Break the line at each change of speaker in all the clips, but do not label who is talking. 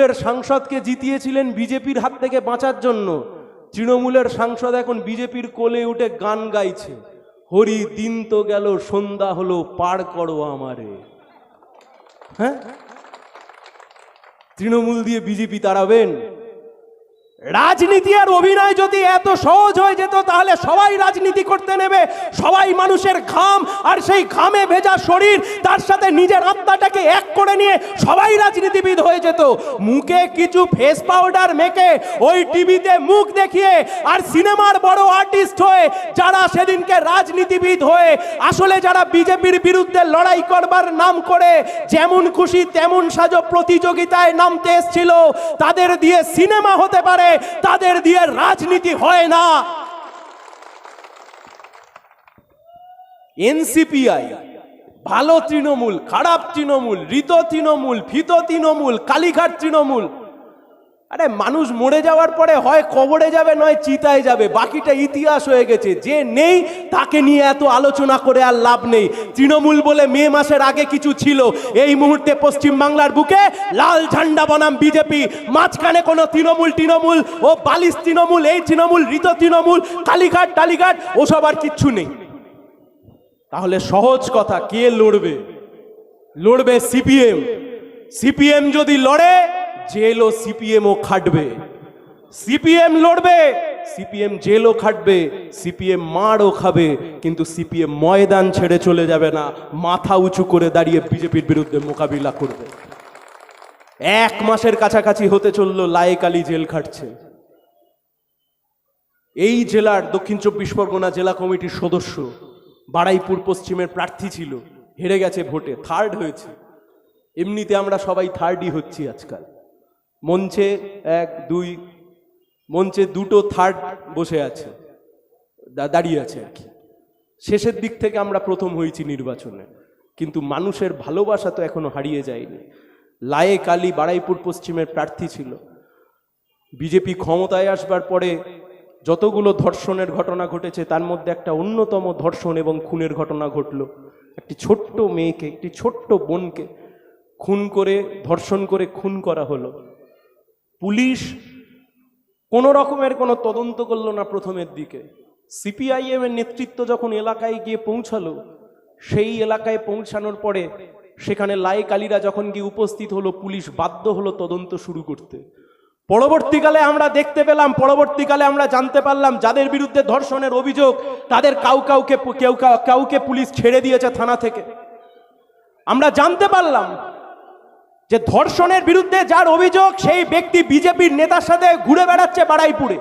তৃণমূলের সাংসদকে জিতিয়েছিলেন বিজেপির হাত থেকে বাঁচার জন্য। তৃণমূলের সাংসদ এখন বিজেপির কোলে উঠে গান গাইছে, হরি দিন তো গেল সন্ধ্যা হলো পার করো আমারে। হ্যাঁ, তৃণমূল দিয়ে বিজেপি তাড়াবেন? রাজনীতি আর অভিনয় যদি এত সহজ হয়ে যেত তাহলে সবাই রাজনীতি করতে নেবে, সবাই মানুষের ঘাম আর সেই ঘামে ভেজা শরীর তার সাথে নিজের আত্মাটাকে এক করে নিয়ে সবাই রাজনীতিবিদ হয়ে যেত। মুখে কিছু ফেস পাউডার মেখে ওই টিভিতে মুখ দেখিয়ে আর সিনেমার বড় আর্টিস্ট হয়ে যারা সেদিনকে রাজনীতিবিদ হয়ে আসলে যারা বিজেপির বিরুদ্ধে লড়াই করবার নাম করে যেমন খুশি তেমন সাজো প্রতিযোগিতায় নামতে এসেছিল, তাদের দিয়ে সিনেমা হতে পারে, তাদের দিয়ে রাজনীতি হয় না। এনসিপিআই ভালো তৃণমূল, খারাপ তৃণমূল, ঋত তৃণমূল, ফিত তৃণমূল, কালীঘাট তৃণমূল। আরে মানুষ মরে যাওয়ার পরে হয় কবরে যাবে নয় চিতায় যাবে, বাকিটা ইতিহাস হয়ে গেছে। যে নেই তাকে নিয়ে এত আলোচনা করে আর লাভ নেই। তৃণমূল বলে মে মাসের আগে কিছু ছিল, এই মুহূর্তে পশ্চিম বাংলার বুকে লাল ঝান্ডা বনাম বিজেপি, মাঝখানে কোনো তৃণমূল ও বালিশ তৃণমূল, এই তৃণমূল, ঋত তৃণমূল, কালীঘাট টালীঘাট ওসব আর কিচ্ছু নেই। তাহলে সহজ কথা, কে লড়বে? লড়বে সিপিএম। সিপিএম যদি লড়ে জেলও সিপিএমও খাটবে। সিপিএম লড়বে, সিপিএম জেলও খাটবে, সিপিএম মারও খাবে, কিন্তু সিপিএম ময়দান ছেড়ে চলে যাবে না, মাথা উঁচু করে দাঁড়িয়ে বিজেপির বিরুদ্ধে মোকাবিলা করবে। 1 মাসের কাছাকাছি হতে চললো লায়েক আলী জেল খাটছে। এই জেলার দক্ষিণ 24 পরগনা জেলা কমিটির সদস্য, বারুইপুর পশ্চিমের প্রার্থী ছিল, হেরে গেছে ভোটে, থার্ড হয়েছে। এমনিতে আমরা সবাই থার্ডই হচ্ছি আজকাল। মঞ্চে 1 2 মঞ্চে 2টো থার্ড বসে আছে, দাঁড়িয়ে আছে আর কি। শেষের দিক থেকে আমরা প্রথম হয়েছি নির্বাচনে, কিন্তু মানুষের ভালোবাসা তো এখনো হারিয়ে যায়নি। লায়েক আলী বারুইপুর পশ্চিমের প্রার্থী ছিল। বিজেপি ক্ষমতায় আসবার পরে যতগুলো ধর্ষণের ঘটনা ঘটেছে তার মধ্যে একটা অন্যতম ধর্ষণ এবং খুনের ঘটনা ঘটলো। একটি ছোট্ট মেয়েকে, একটি ছোট্ট বোনকে খুন করে, ধর্ষণ করে খুন করা হলো। পুলিশ কোনো রকমের কোনো তদন্ত করলো না প্রথমের দিকে। সিপিআইএম এর নেতৃত্ব যখন এলাকায় গিয়ে পৌঁছালো, সেই এলাকায় পৌঁছানোর পরে সেখানে লায়েক আলীরা যখন গিয়ে উপস্থিত হলো, পুলিশ বাধ্য হলো তদন্ত শুরু করতে। পরবর্তীকালে আমরা দেখতে পেলাম, পরবর্তীকালে আমরা জানতে পারলাম যাদের বিরুদ্ধে ধর্ষণের অভিযোগ তাদের কাউকে পুলিশ ছেড়ে দিয়েছে থানা থেকে। আমরা জানতে পারলাম যে ধর্ষণের বিরুদ্ধে যার অভিযোগ সেই ব্যক্তি বিজেপির নেতার সাথে ঘুরে বেড়াচ্ছে বারুইপুরে।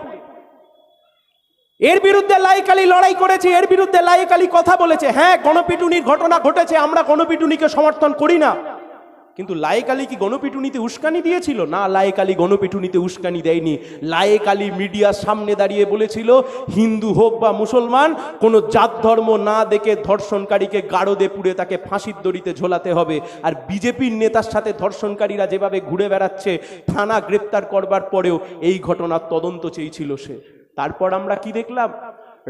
এর বিরুদ্ধে লায়েক আলী লড়াই করেছে, এর বিরুদ্ধে লায়েক আলী কথা বলেছে। হ্যাঁ, গণপিটুনির ঘটনা ঘটেছে, আমরা গণপিটুনিকে সমর্থন করি না, কিন্তু লায়েক আলী কি গণপিটুনিতে উস্কানি দিয়েছিল? না, লায়েক আলী গণপিটুনিতে উস্কানি দেয়নি। লায়েক আলী মিডিয়ার সামনে দাঁড়িয়ে বলেছিল, হিন্দু হোক বা মুসলমান, কোনো জাত ধর্ম না দেখে ধর্ষণকারীকে গারদে পুড়ে তাকে ফাঁসির দড়িতে ঝোলাতে হবে। আর বিজেপির নেতার সাথে ধর্ষণকারীরা যেভাবে ঘুরে বেড়াচ্ছে, থানা গ্রেপ্তার করবার পরেও এই ঘটনার তদন্ত চেয়েছিল সে। তারপর আমরা কি দেখলাম?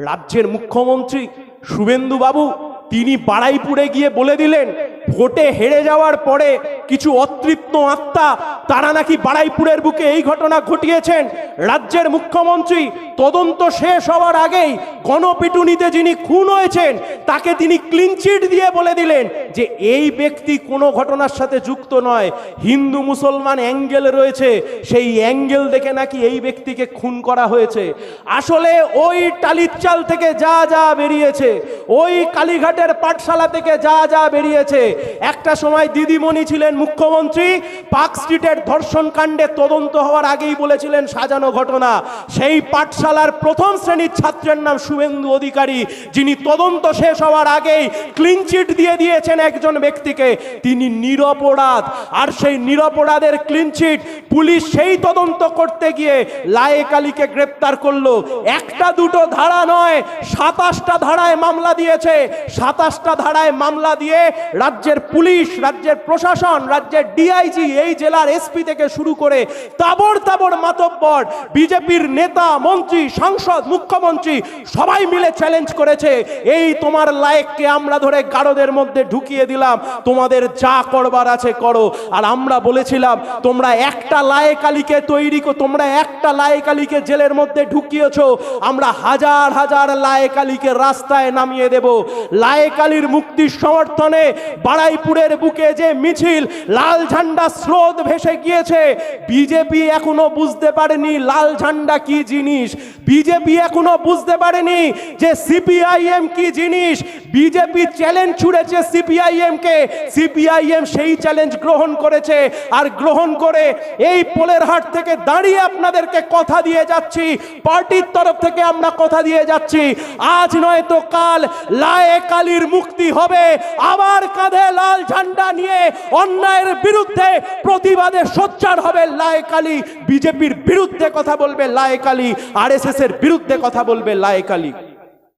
রাজ্যের মুখ্যমন্ত্রী শুভেন্দু বাবু তিনি বারুইপুরে গিয়ে বলে দিলেন, ভোটে হেরে যাওয়ার পরে কিছু অতৃপ্ত আত্মা তারা নাকি বারুইপুরের বুকে এই ঘটনা ঘটিয়েছেন। রাজ্যের মুখ্যমন্ত্রী তদন্ত শেষ হওয়ার আগেই গণপিটুনিতে যিনি খুন হয়েছেন তাকে তিনি ক্লিন চিট দিয়ে বলে দিলেন যে এই ব্যক্তি কোনো ঘটনার সাথে যুক্ত নয়, হিন্দু মুসলমান অ্যাঙ্গেল রয়েছে, সেই অ্যাঙ্গেল দেখে নাকি এই ব্যক্তিকে খুন করা হয়েছে। আসলে ওই টালির চাল থেকে যা যা বেরিয়েছে, ওই কালীঘাটের পাঠশালা থেকে যা যা বেরিয়েছে, একটা সময় দিদিমণি ছিলেন মুখ্যমন্ত্রী, পার্ক স্ট্রিটের ধর্ষণ কাণ্ডে তদন্ত হওয়ার আগেই বলেছিলেন সাজানো ঘটনা। সেই পাঠশালার প্রথম শ্রেণীর ছাত্রের নাম শুভেন্দু অধিকারী, যিনি তদন্ত শেষ হওয়ার আগেই ক্লিন চিট দিয়ে দিয়েছেন একজন ব্যক্তিকে, তিনি নিরপরাধ। আর সেই নিরপরাধের ক্লিন চিট পুলিশ সেই তদন্ত করতে গিয়ে লায়েক আলীকে গ্রেপ্তার করলো। একটা দুটো ধারা নয়, 27টা ধারায় মামলা দিয়েছে। 27টা ধারায় মামলা দিয়ে রাজ্যের পুলিশ, রাজ্যের প্রশাসন, রাজ্যের ডিআইজি, এই জেলার এসপি থেকে শুরু করে তাবড় তাবড় মাতব্বর বিজেপির নেতা, মন্ত্রী, মন্ত্রী, সাংসদ, মুখ্যমন্ত্রী সবাই মিলে চ্যালেঞ্জ করেছে, এই তোমার লায়েককে আমরা ধরে গারদের মধ্যে ঢুকিয়ে দিলাম, তোমাদের যা করবার আছে করো। আর আমরা বলেছিলাম তোমরা একটা লায়েক আলীকে তোমরা একটা লায়েক আলীকে জেলের মধ্যে ঢুকিয়েছো, আমরা হাজার হাজার লায়েক আলীকে রাস্তায় নামিয়ে দেব। লায়েক আলীর মুক্তির সমর্থনে বাড়াইপুরের বুকে যে মিছিল, লাল ঝান্ডা স্রোত ভেসে গিয়েছে, বিজেপি এখনো বুঝতে পারেনি লাল ঝান্ডা কি জিনিস, বিজেপি এখনো বুঝতে পারেনি যে সিপিআইএম কি জিনিস। বিজেপি চ্যালেঞ্জ ছুড়েছে সিপিআইএম কে, সিপিআইএম সেই চ্যালেঞ্জ গ্রহণ করেছে। আর গ্রহণ করে এই পোলের হাট থেকে দাঁড়িয়ে আপনাদেরকে কথা দিয়ে যাচ্ছি, পার্টির তরফ থেকে আমরা কথা দিয়ে যাচ্ছি, আজ নয় তো কাল লায়েক আলীর মুক্তি হবে। আবার কাঁধে লাল ঝান্ডা নিয়ে অন্যায়ের বিরুদ্ধে প্রতিবাদে সোচ্চার হবে লায়েক আলী, বিজেপির বিরুদ্ধে কথা বলবে লায়েক আলী, আরএসএস এর বিরুদ্ধে কথা বলবে লায়েক আলী।